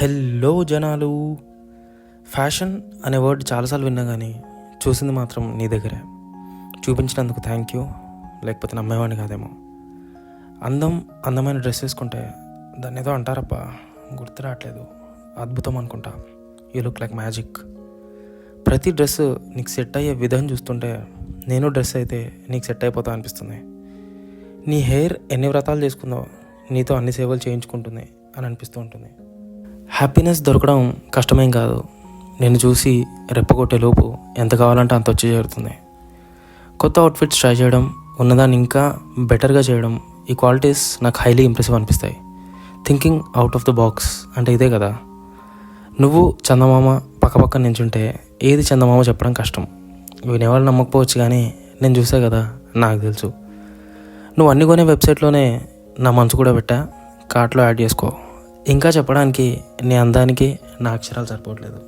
Hello జనాలు. Fashion అనే word చాలాసార్లు విన్నా కానీ చూసింది మాత్రం నీ దగ్గరే. చూపించినందుకు థ్యాంక్ యూ, లేకపోతే నమ్మేవాడిని కాదేమో. అందమైన డ్రెస్ వేసుకుంటే దాన్ని ఏదో అంటారబ్బా, గుర్తు రావట్లేదు, అద్భుతం అనుకుంటా. You look like magic. ప్రతి డ్రెస్ నీకు సెట్ అయ్యే విధానం చూస్తుంటే నేను డ్రెస్ అయితే నీకు సెట్ అయిపోతా అనిపిస్తుంది. నీ హెయిర్ ఎన్ని వ్రతాలు చేసుకుందో నీతో అన్ని సేవలు చేయించుకుంటుంది అని అనిపిస్తూ ఉంటుంది. హ్యాపీనెస్ దొరకడం కష్టమేం కాదు. నేను చూసి రెప్పగొట్టే లోపు ఎంత కావాలంటే అంత వచ్చి చేరుతుంది. కొత్త అవుట్ఫిట్స్ ట్రై చేయడం, ఉన్నదాన్ని ఇంకా బెటర్గా చేయడం, ఈ క్వాలిటీస్ నాకు హైలీ ఇంప్రెసివ్ అనిపిస్తాయి. Thinking out of the box అంటే ఇదే కదా. నువ్వు చందమామ పక్కపక్కన నించుంటే ఏది చందమామ చెప్పడం కష్టం. వినేవాళ్ళు నమ్మకపోవచ్చు కానీ నేను చూసా కదా, నాకు తెలుసు. నువ్వు అన్ని కొనే వెబ్సైట్లోనే నా మనసు కూడా పెట్టా, కార్ట్లో యాడ్ చేసుకో. ఇంకా చెప్పడానికి నీ అందానికి నా అక్షరాలు సరిపోవట్లేదు.